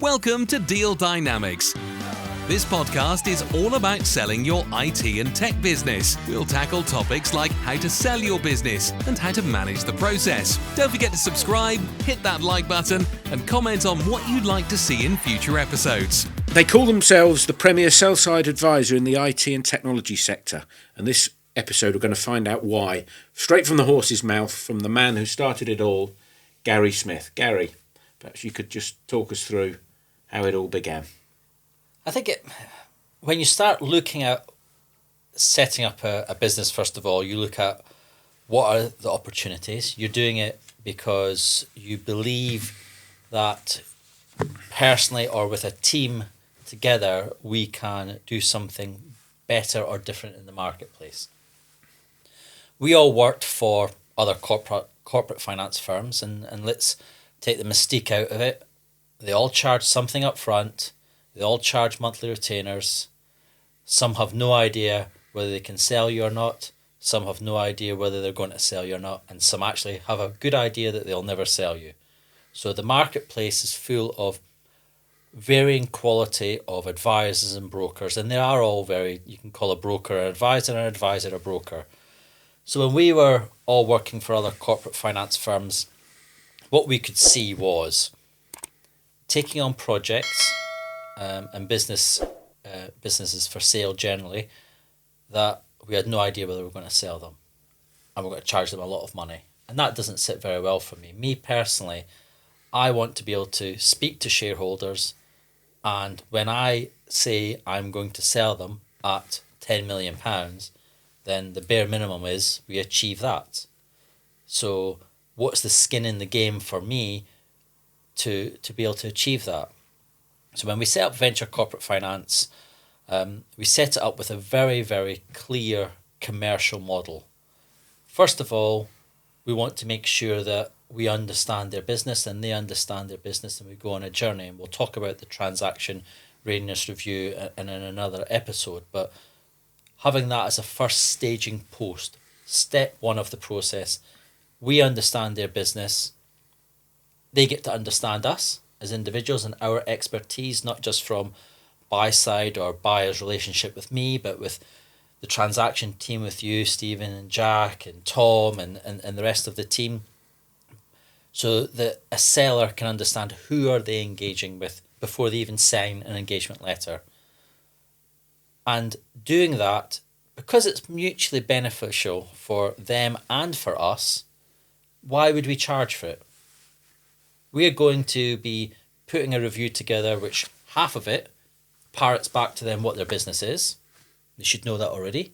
Welcome to Deal Dynamics. This podcast is all about selling your IT and tech business. We'll tackle topics like how to sell your business and how to manage the process. Don't forget to subscribe, hit that like button, and comment on what you'd like to see in future episodes. They call themselves the premier sell-side advisor in the IT and technology sector, and this episode we're going to find out why. Straight from the horse's mouth, from the man who started it all, Gary Smith. Gary, perhaps you could just talk us through how it all began. I think when you start looking at setting up a business, first of all, you look at what are the opportunities. You're doing it because you believe that personally or with a team together, we can do something better or different in the marketplace. We all worked for other corporate finance firms, and let's take the mystique out of it. They all charge something up front. They all charge monthly retainers. Some have no idea whether they can sell you or not. Some have no idea whether they're going to sell you or not. And some actually have a good idea that they'll never sell you. So the marketplace is full of varying quality of advisors and brokers. And they are all you can call a broker an advisor a broker. So when we were all working for other corporate finance firms, what we could see was taking on projects and businesses for sale generally, that we had no idea whether we were going to sell them, and we're going to charge them a lot of money. And that doesn't sit very well for me. Me personally, I want to be able to speak to shareholders, and when I say I'm going to sell them at £10 million, then the bare minimum is we achieve that. So what's the skin in the game for me to be able to achieve that? So when we set up Venture Corporate Finance, we set it up with a very, very clear commercial model. First of all, we want to make sure that we understand their business and they understand their business, and we go on a journey. And we'll talk about the Transaction Readiness Review in another episode. But having that as a first staging post, step one of the process, we understand their business. They get to understand us as individuals and our expertise, not just from buy side or buyer's relationship with me, but with the transaction team, with you, Stephen and Jack and Tom and the rest of the team, so that a seller can understand who are they engaging with before they even sign an engagement letter. And doing that, because it's mutually beneficial for them and for us, why would we charge for it? We're going to be putting a review together which half of it parrots back to them what their business is. They should know that already.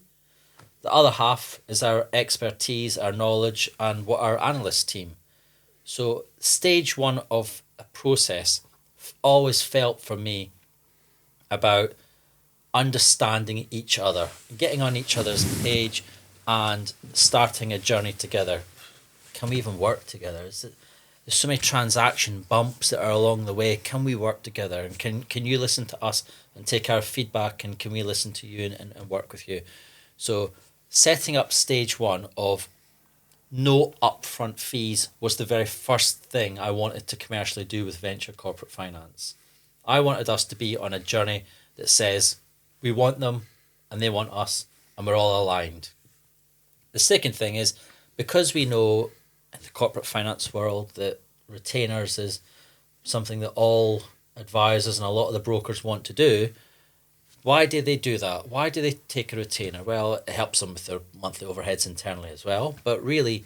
The other half is our expertise, our knowledge, and what our analyst team. So stage one of a process always felt for me about understanding each other, getting on each other's page and starting a journey together. Can we even work together? There's so many transaction bumps that are along the way. Can we work together? And can you listen to us and take our feedback? And can we listen to you and work with you? So setting up stage one of no upfront fees was the very first thing I wanted to commercially do with Venture Corporate Finance. I wanted us to be on a journey that says we want them and they want us and we're all aligned. The second thing is, because we know in the corporate finance world that retainers is something that all advisors and a lot of the brokers want to do, why do they do that? Why do they take a retainer? Well, it helps them with their monthly overheads internally as well, but really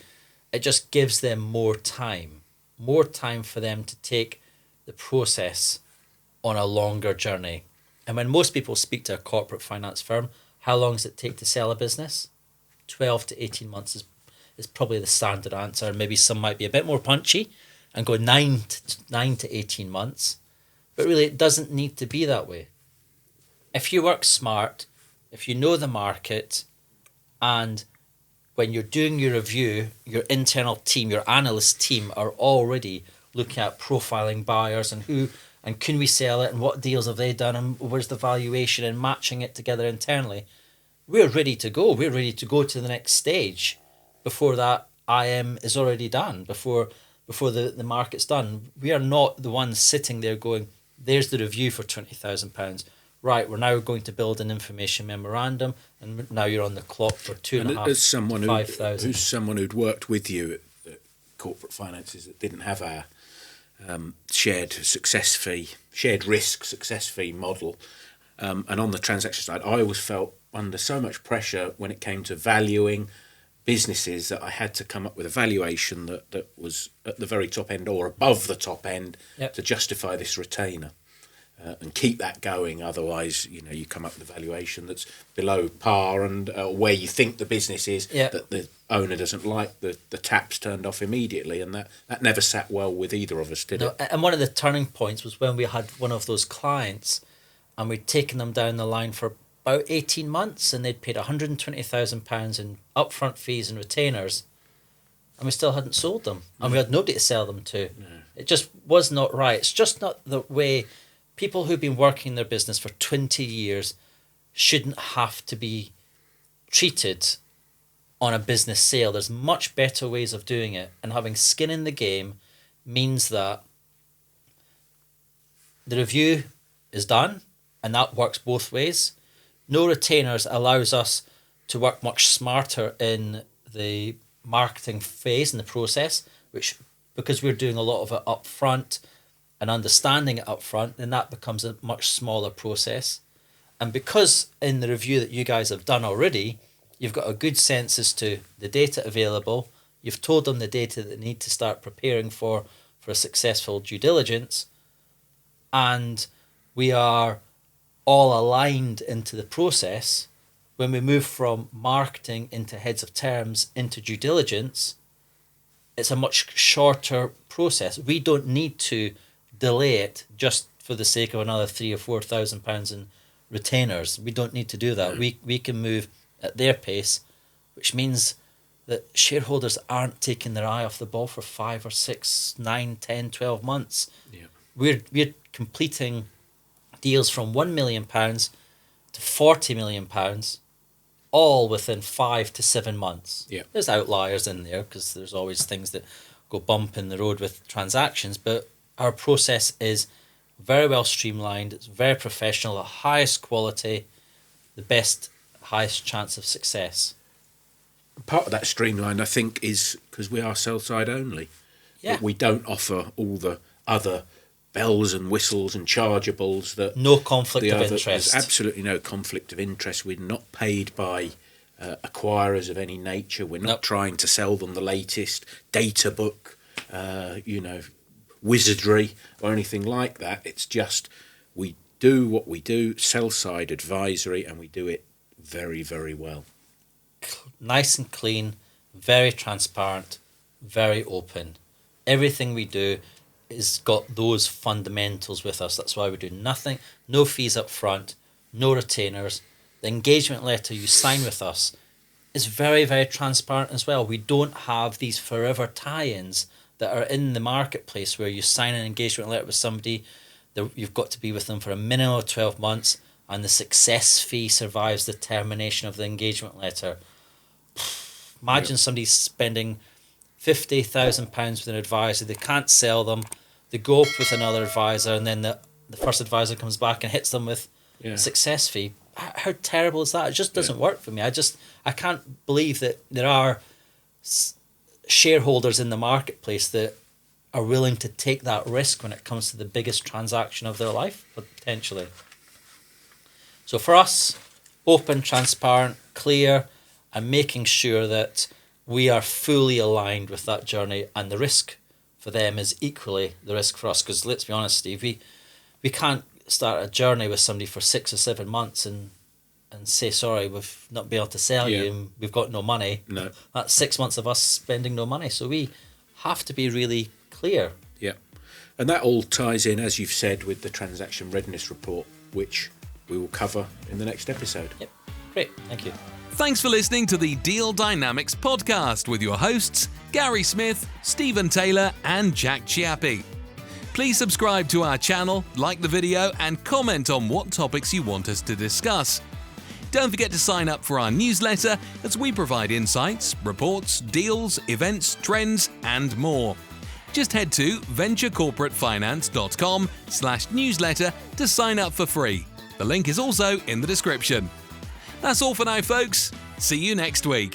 it just gives them more time for them to take the process on a longer journey. And when most people speak to a corporate finance firm, how long does it take to sell a business? 12 to 18 months is probably the standard answer. Maybe some might be a bit more punchy and go 9 to 18 months. But really, it doesn't need to be that way. If you work smart, if you know the market, and when you're doing your review, your internal team, your analyst team are already looking at profiling buyers and can we sell it and what deals have they done and where's the valuation and matching it together internally, we're ready to go. We're ready to go to the next stage before that IM is already done, before the market's done. We are not the ones sitting there going, There's the review for £20,000. Right, we're now going to build an information memorandum, and now you're on the clock for As someone to 5,000. who's someone who'd worked with you at corporate finances that didn't have our shared risk success fee model, and on the transaction side, I always felt under so much pressure when it came to valuing businesses that I had to come up with a valuation that was at the very top end or above the top end to justify this retainer. And keep that going. Otherwise, you come up with a valuation that's below par and where you think the business is, that the owner doesn't like, the tap's turned off immediately, and that never sat well with either of us, did it? And one of the turning points was when we had one of those clients and we'd taken them down the line for about 18 months and they'd paid £120,000 in upfront fees and retainers, and we still hadn't sold them, and we had nobody to sell them to. No. It just was not right. It's just not the way. People who've been working their business for 20 years shouldn't have to be treated on a business sale. There's much better ways of doing it. And having skin in the game means that the review is done, and that works both ways. No retainers allows us to work much smarter in the marketing phase and the process, which, because we're doing a lot of it up front, and understanding it up front, then that becomes a much smaller process. And because in the review that you guys have done already, you've got a good sense as to the data available, you've told them the data that they need to start preparing for a successful due diligence, and we are all aligned into the process. When we move from marketing into heads of terms into due diligence, it's a much shorter process. We don't need to delay it just for the sake of another £3,000 or £4,000 in retainers. We don't need to do that. We can move at their pace, which means that shareholders aren't taking their eye off the ball for 5 or 6, 9, 10, 12 months. Yeah. We're completing deals from £1 million to £40 million, all within 5 to 7 months. Yeah. There's outliers in there because there's always things that go bump in the road with transactions, but our process is very well streamlined. It's very professional, the highest quality, the best, highest chance of success. Part of that streamline, I think, is because we are sell-side only. Yeah. But we don't offer all the other bells and whistles and chargeables that... No conflict of interest. There's absolutely no conflict of interest. We're not paid by acquirers of any nature. We're not trying to sell them the latest data book, wizardry or anything like that. It's just we do what we do, sell-side advisory, and we do it very, very well. Nice and clean, very transparent, very open. Everything we do is got those fundamentals with us. That's why we do nothing, no fees up front, no retainers. The engagement letter you sign with us is very, very transparent as well. We don't have these forever tie-ins that are in the marketplace where you sign an engagement letter with somebody, you've got to be with them for a minimum of 12 months, and the success fee survives the termination of the engagement letter. Imagine somebody spending £50,000 with an advisor, they can't sell them, they go up with another advisor, and then the first advisor comes back and hits them with a success fee. How terrible is that? It just doesn't work for me. I can't believe that there are shareholders in the marketplace that are willing to take that risk when it comes to the biggest transaction of their life, potentially. So for us, open, transparent, clear, and making sure that we are fully aligned with that journey, and the risk for them is equally the risk for us. Because let's be honest, Steve, we can't start a journey with somebody for 6 or 7 months and say, sorry, we've not been able to sell you and we've got no money. No. That's 6 months of us spending no money. So we have to be really clear. Yeah. And that all ties in, as you've said, with the Transaction Readiness Report, which we will cover in the next episode. Yep. Great. Thank you. Thanks for listening to the Deal Dynamics podcast with your hosts, Gary Smith, Stephen Taylor, and Jack Chiappi. Please subscribe to our channel, like the video, and comment on what topics you want us to discuss. Don't forget to sign up for our newsletter, as we provide insights, reports, deals, events, trends, and more. Just head to venturecorporatefinance.com/newsletter to sign up for free. The link is also in the description. That's all for now, folks. See you next week.